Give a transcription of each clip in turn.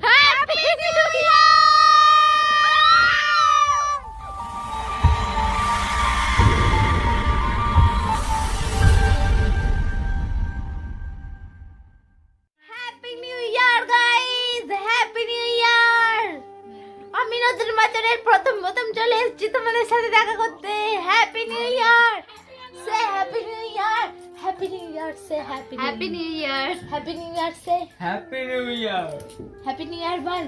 Happy new year. Happy new ইয়ার guys, happy new ইয়ার। আমি নতুন বছরের প্রথম চলে এসেছি তোমাদের সাথে দেখা করতে। Happy new year, say happy new year, happy new year, say happy new year, happy new year, say happy new year. Happy new year বল,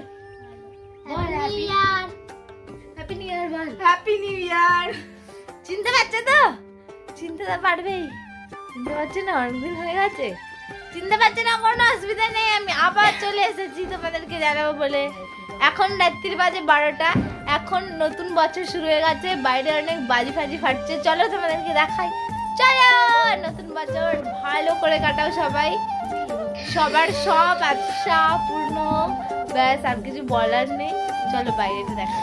বল happy year, happy new year বল, হ্যাপি নিউ ইয়ার। চিনতে পারছো তো? চিনতে তো পারবেই, চিনতে পারছো না? অনেকদিন হয়ে গেছে, চিনতে পারছো না? কোনো অসুবিধা নেই, আমি আবার চলে এসেছি তোমাদেরকে জানাবো বলে। এখন রাত্রির বাজে 12টা, এখন নতুন বছর শুরু হয়ে গেছে, বাইরে অনেক বাজি ফাজি ফাটছে। চলো তোমাদেরকে দেখাই, চলো। নতুন বছর ভালো করে কাটাও সবাই, সবার সব আশা পূর্ণ। ব্যাস, আর কিছু বলার নেই। চলো বাইরে দেখা।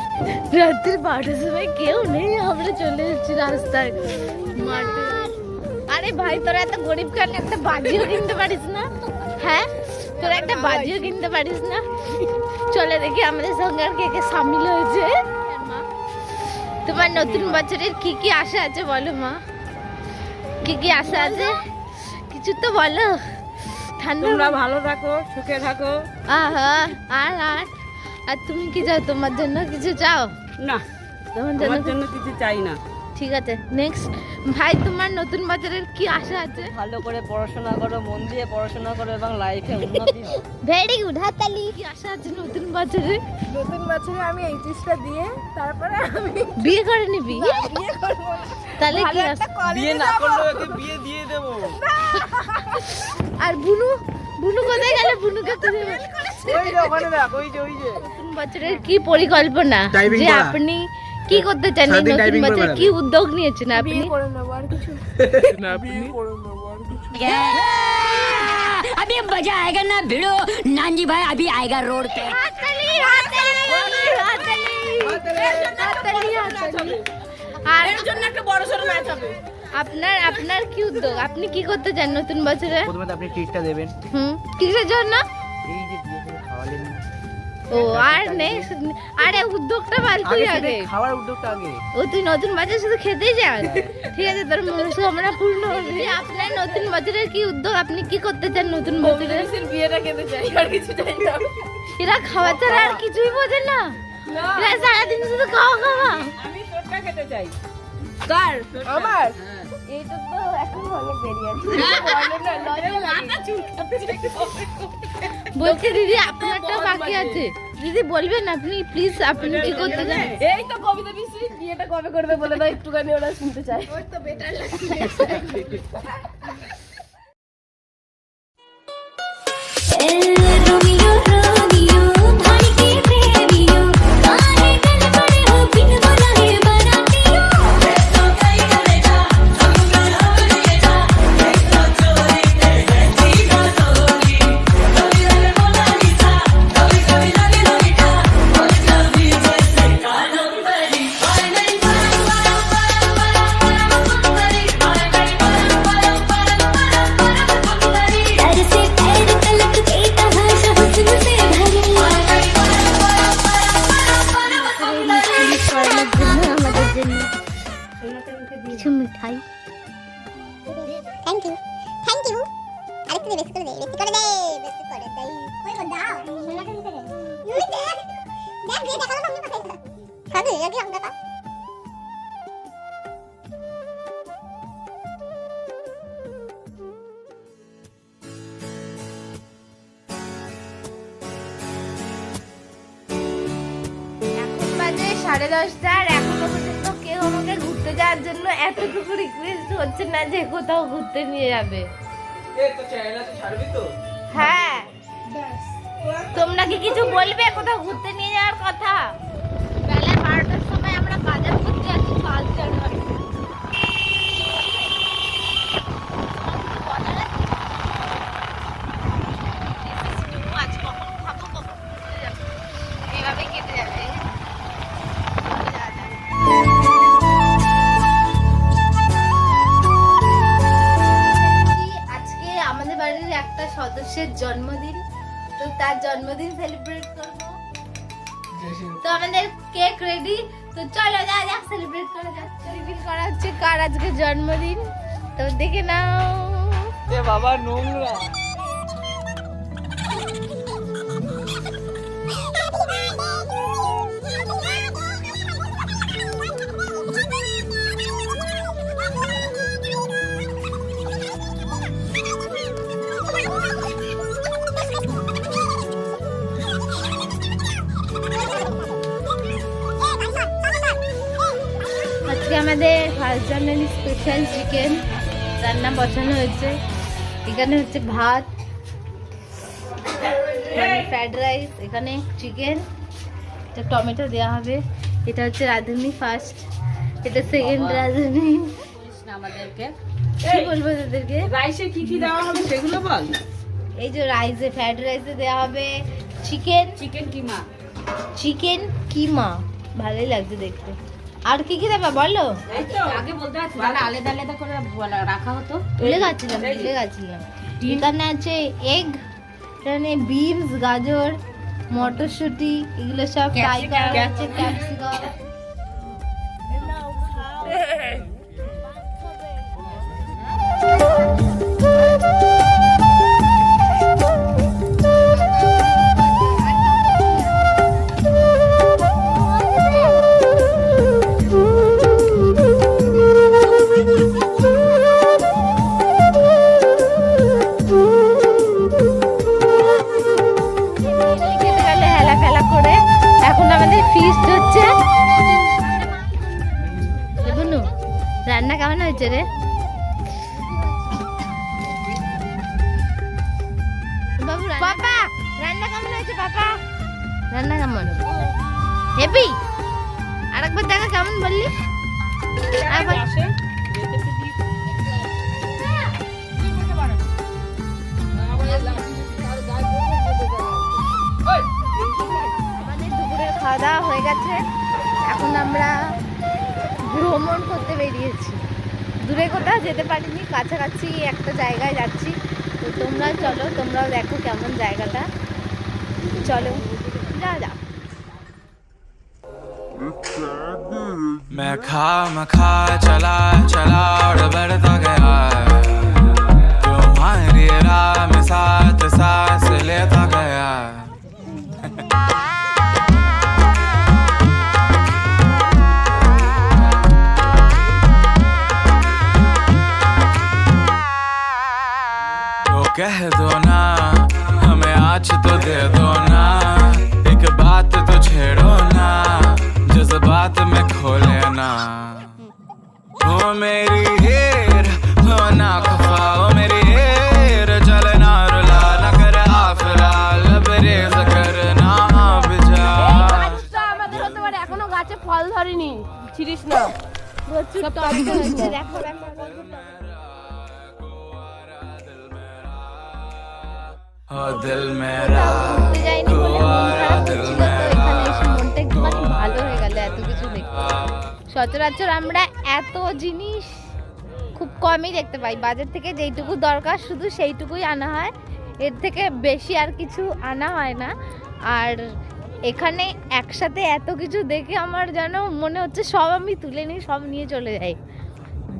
রাত্রির 12টার সময় কেউ নেই, আমরা চলে এসেছি রাস্তায় মাঠে। আরে ভাই, তোরা এত গরিব কেন একটা বাজিও কিনতে পারিস না? হ্যাঁ, তোরা একটা বাজিও কিনতে পারিস না? চলে দেখি আমাদের সঙ্গে আর কে কে সামিল হয়েছে। তোমার নতুন বছরের কি কি আশা আছে বলো মা, কি কি আশা আছে? কিছু তো বলো। ঠান্ডা, তোমরা ভালো থাকো, সুখে থাকো। আহা, আর আর আর তুমি কি চাও? তোমার জন্য কিছু চাও? না, তোমার তোমার জন্য জন্য কিছু চাই না। ঠিক আছে। নেক্সট ভাই, তোমার নতুন বছরের কি আশা আছে? ভালো করে পড়াশোনা করো, মন দিয়ে পড়াশোনা করো এবং লাইফে উন্নতি হয়। ভেরি গুড, হাততালি। কি আশা আছে নতুন বছরে? নতুন বছরে আমি এইচএসটা দিয়ে তারপরে আমি বিয়ে করে নিবি? বিয়ে করব। তাহলে কি ভালো আশা? একটা কলেজে বিয়ে না যাবো। করলেও একে বিয়ে দিয়ে দেবো। আর বুনু, বুনু কোথায় গেল? বুনুকে খুঁজে বের। ওই যে ওখানে দেখ, ওই যে নতুন বছরের কি পরিকল্পনা, Diving যে করা। আপনি কি করতে চান? এই সারাদিন নতুন diving করে বছরে বেড়াবে। কি উদ্যোগ নিয়েছেন আপনি? বিয়ে করে নেবো আর কিছু। না আপনি अभी मजा आएगा ना भिड़ो। नानजी भाई अभी आएगा रोड पे। হাততালি, হাততালি, হাততালি, হাততালি, হাততালি। আর এর জন্য একটা বড় সড় ম্যাচ হবে। আপনার আপনার কি উদ্যোগ? আপনি কি করতে চান নতুন বছরে? প্রথমে তো আপনি ট্রিটটা দেবেন। কিসের জন্য? এই যে বিয়ে করে খাওয়ালেন, ও আর নেক্সট, আরে উদ্যোগটা ফালতুই আগে। খাওয়ার উদ্যোগটা আগে। ও তুই নতুন বছর শুধু খেতেই যাস? ঠিক আছে, তোর মনস্কামনা পূর্ণ হবে। আপনার নতুন বছরের কি উদ্যোগ? আপনি কি করতে চান নতুন বছরে? অভিনেত্রীর বিয়েটা খেতে চাই, আর কিছু চাই না। এরা খাওয়া ছাড়া আর কিছুই বোঝে না। এরা সারাদিন শুধু খাওয়া খাওয়া। আমি তোরটা খেতে চাই। কার? আমার? এইটা তো এখন অনেক দেরি আছে। বলো না, লজ্জা লাগে। বলছি দিদি, আপনারটা বাকি আছে। দিদি বলবেন আপনি প্লিজ, আপনি কি করতে চান? এই তো কবিতা পিসি বিয়েটা কবে করবে বলে দাও, একটুখানি ওরা শুনতে চায়। ওই তো বেটার লাগছে। আমাদের জন্য কিছু মিঠাই। Thank you, thank you. আরেকটু বেশি করে দে, বেশি করে দে, বেশি করে দে। কই গো দাও, সোনাটা নিতে দে। নিতে দেখ, দেখ দিয়ে দেখালো সামনে কোথায় খাবে আগে আমরা কা। এখন বাজে 10:30, আর এখনো পর্যন্ত কেউ আমাকে ঘুরতে যাওয়ার জন্য এতটুকু রিকোয়েস্ট হচ্ছে না যে কোথাও ঘুরতে নিয়ে যাবে। এই তো চ্যানেল আছে, ছাড়বি তো? হ্যাঁ, তোমরা কি কিছু বলবে কোথাও ঘুরতে নিয়ে যাওয়ার কথা? বেলা 12টার সময় আমরা বাজার করতে যাচ্ছি 5 জানুয়ারি। এভাবে কেটে যাবে। আজকে আমাদের বাড়ির একটা সদস্যের জন্মদিন, তো তার কার জন্মদিন সেলিব্রেট করব। তো আমাদের কেক রেডি, তো চলো যা যাক সেলিব্রেট করা যাক। রিভিল করা হচ্ছে কার আজকে জন্মদিন, তো দেখে নাও। এ বাবা নোংরা। আজকে আমাদের ফার্স্ট জানুয়ারি স্পেশাল চিকেন রান্না বসানো হয়েছে। এখানে হচ্ছে ভাত, ফ্রাইড রাইস, এখানে চিকেন, এটা টমেটো দেওয়া হবে। এটা হচ্ছে রাঁধুনি ফার্স্ট, এটা সেকেন্ড রাঁধুনি। আমাদেরকে কি বলবো তাদেরকে? রাইসে কি কি দেওয়া হবে সেগুলো বল। এই যে রাইসে, ফ্রাইড রাইসে দেওয়া হবে চিকেন, চিকেন কিমা, চিকেন কিমা, ভালোই লাগছে দেখতে। আর কি কি দেবা বলো? আগে বলতে পারছি না, আলাদা আলাদা করে রাখা হতো। ভুলে গেছিলাম। এখানে আছে এগ, এখানে বিনস, গাজর, মটরশুঁটি, এগুলো সব ফ্রাই করা হচ্ছে, ক্যাপসিকাম। হেলা ফেলা করে এখন আমাদের ফিস্ট হচ্ছে। বুনু, রান্না কেমন হয়েছে রে? বাবু, পাপা রান্না কেমন হয়েছে? পাপা রান্না কেমন? হেভি। আরেকবার দেখা কেমন বললি? আরেকবার। আমাদের দুপুরের খাওয়া দাওয়া হয়ে গেছে, এখন আমরা ভ্রমণ করতে বেরিয়েছি। দূরে কোথাও যেতে পারিনি, কাছাকাছি একটা জায়গায় যাচ্ছি। তো তোমরা চলো, তোমরাও দেখো কেমন জায়গাটা। চলো যা যা। मैं खा चला चला और बढ़ता गया, तुम्हारी राह में साथ सांस लेता गया। तो कह दो ना, हमें आज तो दे दो ना, एक बात तो छेड़ो ना, जज्बात में खो लेना। ओ मेरी हीर हो ना खफा, ओ मेरी हीर चलना रुला ना कर आफरा, लबरेज करना बिजा। আমাদের হতে পারে এখনো গাছে ফল ধরেনি, ছিড়িস না। প্রচুর টমেটো হচ্ছে, দেখো দেখো। ओ दिल मेरा ঘুরতে যাইনি বলে মন খারাপ হচ্ছিল, তো এখানে এসে মনটা একটুখানি ভালো হয়ে গেল এত কিছু দেখতে। সচরাচর আমরা এত জিনিস খুব কমই দেখতে পাই, বাজার থেকে যেইটুকু দরকার শুধু সেইটুকুই আনা হয়, এর থেকে বেশি আর কিছু আনা হয় না। আর এখানে একসাথে এত কিছু দেখে আমার যেন মনে হচ্ছে সব আমি তুলে নিই, সব নিয়ে চলে যাই।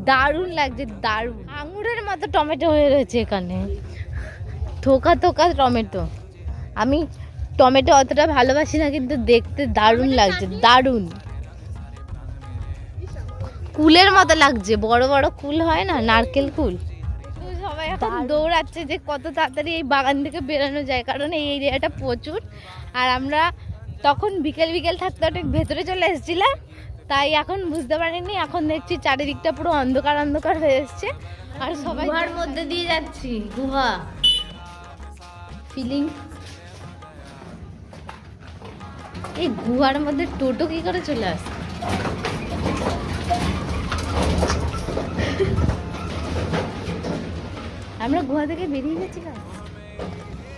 দারুণ লাগছে, দারুণ। আঙুরের মতো টমেটো হয়ে রয়েছে এখানে, থোকা থোকা টমেটো। আমি টমেটো অতটা ভালোবাসি না, কিন্তু দেখতে দারুণ লাগছে, দারুণ। কুলের মতো লাগছে, বড় বড় কুল হয় না, নারকেল কুল। তো সবাই এখন দৌড়াচ্ছে যে কত তাড়াতাড়ি এই বাগান থেকে বেরোনো যায়, কারণ এই এরিয়াটা প্রচুর। আর আমরা তখন বিকেল বিকেল থাকতে অনেক ভেতরে চলে এসেছিলাম, তাই এখন বুঝতে পারিনি। এখন দেখছি চারিদিকটা পুরো অন্ধকার অন্ধকার হয়ে এসছে, আর সবাই গুহার মধ্যে দিয়ে যাচ্ছি। গুহা ফিলিং। এই গুহার মধ্যে টোটো কি করে চলে আসে? আমরা গুহা থেকে বেরিয়ে গেছিলাম।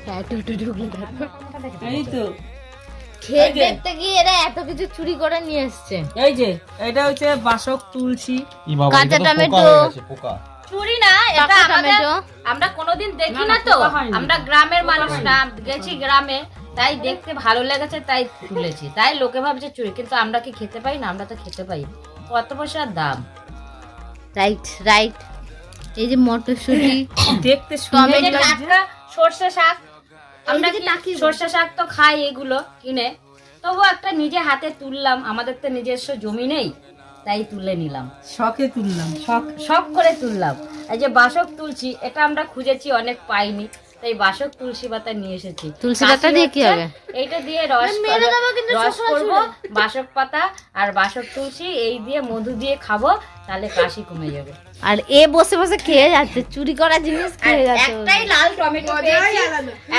হ্যাঁ, টোটো ঢুকলো। এই তো খেয়ে দেখতে গিয়ে এরা এত কিছু চুরি করে নিয়ে এসছে। এই যে এটা হচ্ছে বাসক তুলসী, কাঁচা টমেটো, চুরি না, এটা আমাদের, আমরা কোনোদিন দেখি না তো, আমরা গ্রামের মানুষ না, গেছি গ্রামে, তাই দেখতে ভালো লেগেছে তাই তুলেছি, তাই লোকে ভাবছে চুরি, কিন্তু আমরা কি খেতে পাই না? আমরা তো খেতে পাই। কত পয়সার দাম। Right right. এই যে মটরশুঁটি, দেখতে টমেটো, টাটকা সর্ষে শাক, আমরা কি সর্ষে শাক তো খাই এগুলো কিনে, তবু একটা নিজে হাতে তুললাম, আমাদের তো নিজস্ব জমি নেই, তাই তুলে নিলাম, শখে তুললাম। শখ করে তুললাম। এই যে বাসক তুলসী, এটা আমরা খুঁজেছি অনেক পাইনি, তাই বাসক তুলসী পাতা নিয়ে এসেছি। তুলসী পাতা দিয়ে কি হবে? এইটা দিয়ে রস করব, বাসক পাতা আর বাসক তুলসী এই দিয়ে মধু দিয়ে খাবো, তাহলে কাশি কমে যাবে। আর এ বসে বসে খেয়ে যাচ্ছে, চুরি করা জিনিস খেয়ে যাচ্ছে। একটাই লাল টমেটো পেয়েছি,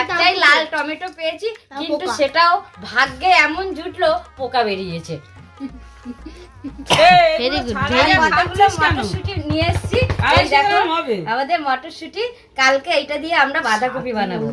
একটাই লাল টমেটো পেয়েছি, কিন্তু সেটাও ভাগ্যে এমন জুটলো পোকা বেরিয়েছে। Very good, very good. মটরশুঁটি নিয়ে এসেছি, এই দেখো আমাদের মটরশুঁটি, কালকে এইটা দিয়ে আমরা বাঁধাকপি বানাবো।